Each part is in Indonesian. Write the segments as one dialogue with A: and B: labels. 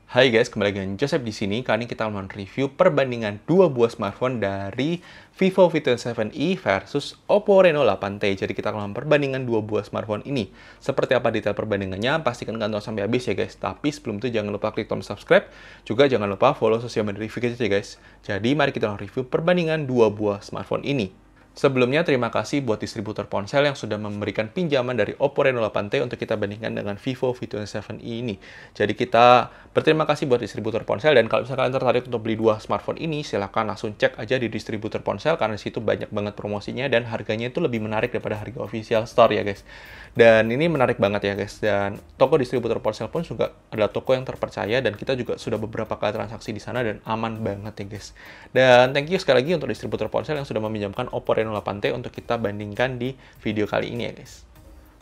A: Hai guys, kembali dengan Joseph di sini. Kali ini kita akan review perbandingan dua buah smartphone dari Vivo V27e versus Oppo Reno 8T. Jadi kita akan perbandingan dua buah smartphone ini. Seperti apa detail perbandingannya, pastikan kalian tonton sampai habis ya guys. Tapi sebelum itu jangan lupa klik tombol subscribe. Juga jangan lupa follow sosial media review kita ya guys. Jadi mari kita review perbandingan dua buah smartphone ini. Sebelumnya, terima kasih buat distributor ponsel yang sudah memberikan pinjaman dari Oppo Reno 8T untuk kita bandingkan dengan Vivo V27e ini. Jadi kita berterima kasih buat distributor ponsel, dan kalau misalkan kalian tertarik untuk beli dua smartphone ini, silahkan langsung cek aja di distributor ponsel, karena di situ banyak banget promosinya, dan harganya itu lebih menarik daripada harga official store ya guys. Dan ini menarik banget ya guys, dan toko distributor ponsel pun juga adalah toko yang terpercaya, dan kita juga sudah beberapa kali transaksi di sana, dan aman banget ya guys. Dan thank you sekali lagi untuk distributor ponsel yang sudah meminjamkan Oppo Reno 8T untuk kita bandingkan di video kali ini ya guys.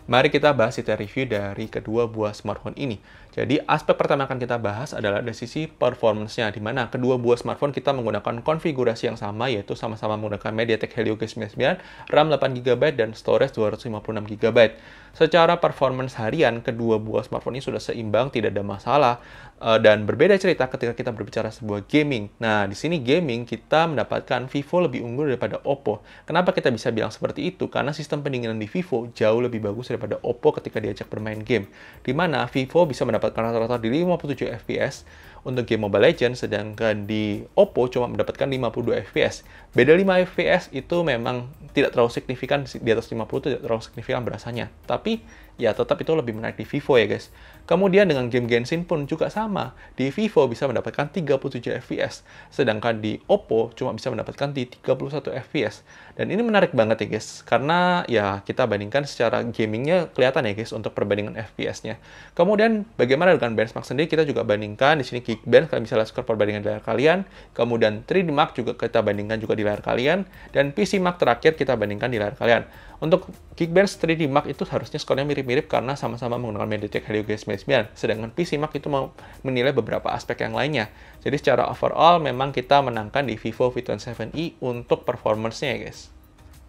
A: Mari kita bahas detail review dari kedua buah smartphone ini. Jadi aspek pertama yang akan kita bahas adalah dari sisi performance-nya, di mana kedua buah smartphone kita menggunakan konfigurasi yang sama, yaitu sama-sama menggunakan MediaTek Helio G99, RAM 8GB, dan storage 256GB. Secara performance harian, kedua buah smartphone ini sudah seimbang, tidak ada masalah. Dan berbeda cerita ketika kita berbicara sebuah gaming. Nah, di sini gaming kita mendapatkan Vivo lebih unggul daripada Oppo. Kenapa kita bisa bilang seperti itu? Karena sistem pendinginan di Vivo jauh lebih bagus daripada Oppo ketika diajak bermain game. Di mana Vivo bisa mendapatkan rata-rata di 57 FPS untuk game Mobile Legends, sedangkan di Oppo cuma mendapatkan 52 FPS. Beda 5 FPS itu memang tidak terlalu signifikan, di atas 50 tidak terlalu signifikan berasanya. Tapi ya tetap itu lebih menarik di Vivo ya guys. Kemudian dengan game Genshin pun juga sama. Di Vivo bisa mendapatkan 37 FPS, sedangkan di Oppo cuma bisa mendapatkan di 31 FPS. Dan ini menarik banget ya guys, karena ya kita bandingkan secara gamingnya kelihatan ya guys untuk perbandingan FPS-nya. Kemudian bagaimana dengan benchmark sendiri, kita juga bandingkan di sini Geekbench, kalian bisa lihat skor perbandingan di layar kalian. Kemudian 3D Mark juga kita bandingkan juga di layar kalian, dan PC Mark terakhir kita bandingkan di layar kalian. Untuk Geekbench 3D Mark itu harusnya skornya mirip-mirip karena sama-sama menggunakan MediaTek Helio G99, sedangkan PC Mark itu mau menilai beberapa aspek yang lainnya. Jadi secara overall memang kita menangkan di Vivo V27e untuk performance-nya ya guys.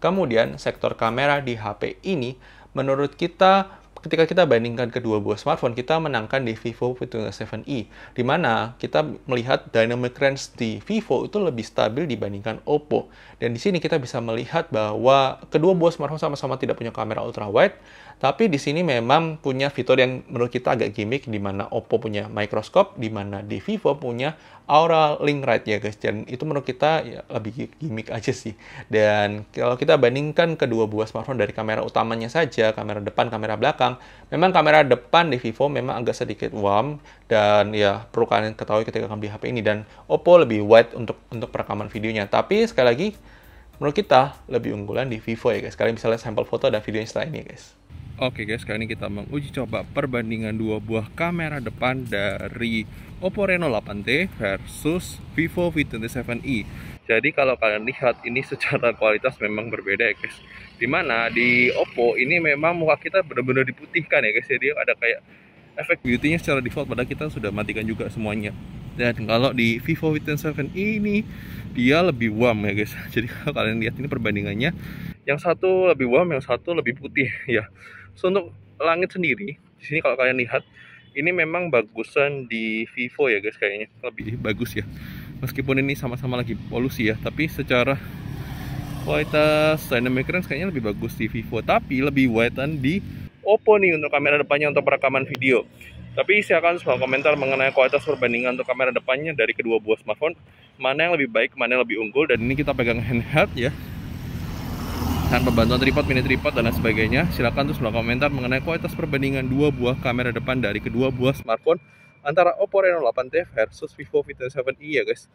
A: Kemudian sektor kamera di HP ini menurut kita ketika kita bandingkan kedua buah smartphone, kita menangkan di Vivo V27e, di mana kita melihat dynamic range di Vivo itu lebih stabil dibandingkan Oppo. Dan di sini kita bisa melihat bahwa kedua buah smartphone sama-sama tidak punya kamera ultra wide, tapi di sini memang punya fitur yang menurut kita agak gimmick, di mana Oppo punya microscope, di mana di Vivo punya Aura Link Right ya guys. Dan itu menurut kita ya lebih gimmick aja sih. Dan kalau kita bandingkan kedua buah smartphone dari kamera utamanya saja, kamera depan, kamera belakang, memang kamera depan di Vivo memang agak sedikit warm, dan ya perlu kalian ketahui ketika kalian beli HP ini. Dan Oppo lebih wide untuk perekaman videonya. Tapi sekali lagi, menurut kita lebih unggulan di Vivo ya guys. Kalian bisa lihat sampel foto dan videonya setelah ini ya guys. Oke guys, kali ini kita menguji coba perbandingan dua buah kamera depan dari Oppo Reno 8T versus Vivo V27e. Jadi kalau kalian lihat ini secara kualitas memang berbeda ya guys. Dimana di Oppo ini memang muka kita benar-benar diputihkan ya guys. Jadi ada kayak efek beauty-nya secara default, padahal kita sudah matikan juga semuanya. Dan kalau di Vivo V27e ini dia lebih warm ya guys. Jadi kalau kalian lihat ini perbandingannya, yang satu lebih warm, yang satu lebih putih ya. So, untuk langit sendiri, di sini kalau kalian lihat, ini memang bagusan di Vivo ya guys, kayaknya lebih bagus ya. Meskipun ini sama-sama lagi polusi ya, tapi secara kualitas dynamic range kayaknya lebih bagus di Vivo, tapi lebih widean di Oppo nih untuk kamera depannya untuk perekaman video. Tapi silakan semua komentar mengenai kualitas perbandingan untuk kamera depannya dari kedua buah smartphone, mana yang lebih baik, mana yang lebih unggul. Dan ini kita pegang handheld ya, tanpa bantuan tripod, mini tripod, dan lain sebagainya. Silakan tuh semua komentar mengenai kualitas perbandingan dua buah kamera depan dari kedua buah smartphone antara Oppo Reno 8T versus Vivo V27e ya guys.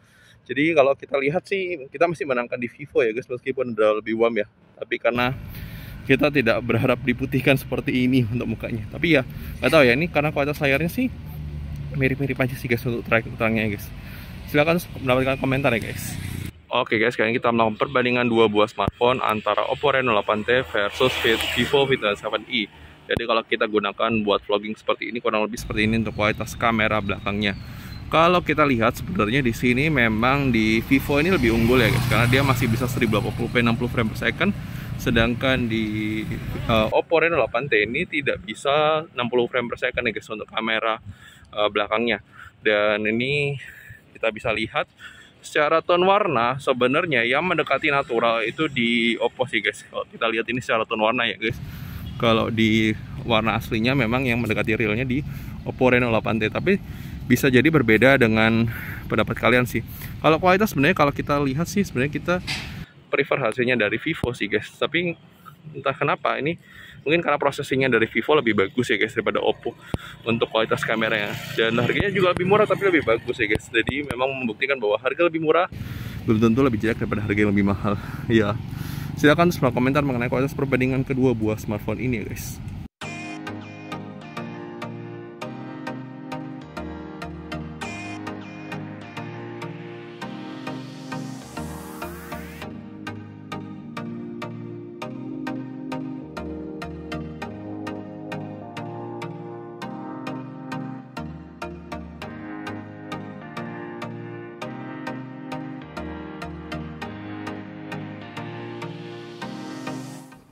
A: Jadi kalau kita lihat sih, kita masih menangkan di Vivo ya guys, meskipun udah lebih warm ya. Tapi karena kita tidak berharap diputihkan seperti ini untuk mukanya. Tapi ya nggak tahu ya, ini karena kualitas layarnya sih mirip-mirip aja sih guys untuk terangnya ya guys. Silakan mendapatkan komentar ya guys. Oke guys, kali ini kita melakukan perbandingan dua buah smartphone antara Oppo Reno 8T versus Vivo V27e. Jadi kalau kita gunakan buat vlogging seperti ini, kurang lebih seperti ini untuk kualitas kamera belakangnya. Kalau kita lihat sebenarnya di sini memang di Vivo ini lebih unggul ya guys, karena dia masih bisa 1080p 60 frame per second. Sedangkan di Oppo Reno 8T ini tidak bisa 60 frame per second ya guys untuk kamera belakangnya. Dan ini kita bisa lihat secara tone warna sebenarnya yang mendekati natural itu di Oppo sih guys. Kalau kita lihat ini secara tone warna ya guys. Kalau di warna aslinya memang yang mendekati realnya di Oppo Reno 8T, tapi bisa jadi berbeda dengan pendapat kalian sih. Kalau kualitas sebenarnya kalau kita lihat sih sebenarnya kita prefer hasilnya dari Vivo sih guys. Tapi entah kenapa ini mungkin karena prosesingnya dari Vivo lebih bagus ya guys daripada Oppo untuk kualitas kameranya, dan harganya juga lebih murah tapi lebih bagus ya guys. Jadi memang membuktikan bahwa harga lebih murah belum tentu lebih jelek daripada harga yang lebih mahal ya. Silahkan tulis komentar mengenai kualitas perbandingan kedua buah smartphone ini ya guys.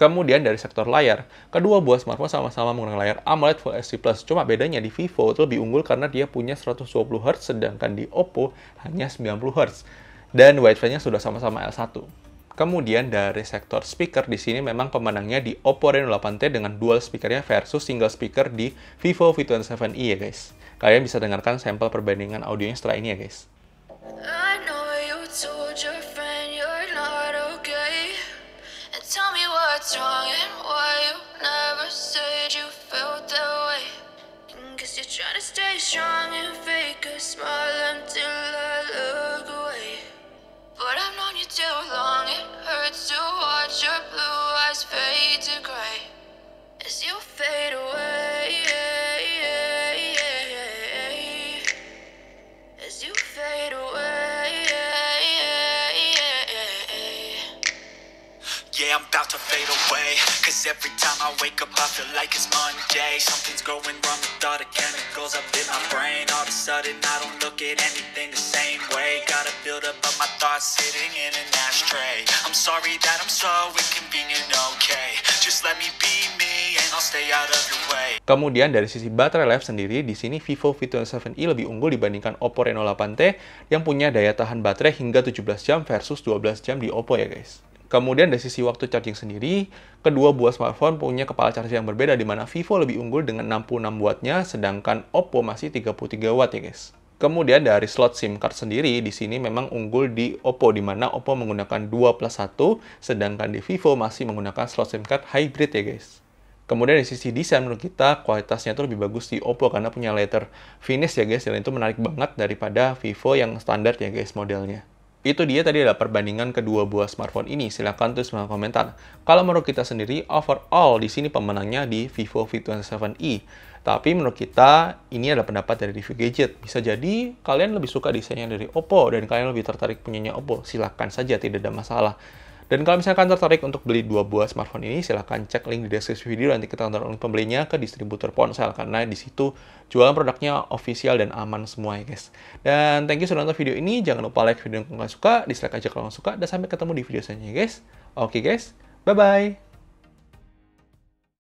A: Kemudian dari sektor layar, kedua buah smartphone sama-sama menggunakan layar AMOLED Full HD+. Cuma bedanya di Vivo itu lebih unggul karena dia punya 120Hz, sedangkan di Oppo hanya 90Hz. Dan Wi-Fi-nya sudah sama-sama L1. Kemudian dari sektor speaker, di sini memang pemenangnya di Oppo Reno 8T dengan dual speakernya versus single speaker di Vivo V27i ya guys. Kalian bisa dengarkan sampel perbandingan audionya setelah ini ya guys.
B: I know you told your friend you're not okay. And tell me what's wrong and why you never said you felt that way. Guess you're trying to stay strong and fake a smile until I look away. But I've known you too long, it hurts to watch your blue eyes fade to gray as you fade away. As you fade away.
C: Yeah, I'm about to fade away. Cause every time I wake up I feel like it's Monday. Something's going wrong with all the chemicals up in my brain. All of a sudden I don't look at anything the same way. Gotta build up of my thoughts sitting in an ashtray. I'm sorry that I'm so inconvenient, okay. Just let me be me and I'll stay out of your way.
A: Kemudian dari sisi baterai life sendiri, di sini Vivo V27i lebih unggul dibandingkan Oppo Reno 8T yang punya daya tahan baterai hingga 17 jam versus 12 jam di Oppo ya guys. Kemudian dari sisi waktu charging sendiri, kedua buah smartphone punya kepala charging yang berbeda, di mana Vivo lebih unggul dengan 66 wattnya, sedangkan Oppo masih 33 watt ya guys. Kemudian dari slot SIM card sendiri, di sini memang unggul di Oppo, di mana Oppo menggunakan 2+1, sedangkan di Vivo masih menggunakan slot SIM card hybrid ya guys. Kemudian dari sisi desain, menurut kita kualitasnya itu lebih bagus di Oppo karena punya leather finish ya guys, dan itu menarik banget daripada Vivo yang standar ya guys modelnya. Itu dia tadi adalah perbandingan kedua buah smartphone ini. Silahkan tulis di komentar. Kalau menurut kita sendiri, overall di sini pemenangnya di Vivo V27i. Tapi menurut kita, ini adalah pendapat dari review gadget. Bisa jadi kalian lebih suka desainnya dari Oppo dan kalian lebih tertarik punyanya Oppo. Silahkan saja, tidak ada masalah. Dan kalau misalkan tertarik untuk beli dua buah smartphone ini, silahkan cek link di deskripsi video, nanti kita antar link pembelinya ke distributor ponsel, karena di situ jualan produknya official dan aman semua ya guys. Dan thank you sudah nonton video ini, jangan lupa like video yang kalian suka, dislike aja kalau nggak suka, dan sampai ketemu di video selanjutnya guys. Oke guys, bye-bye!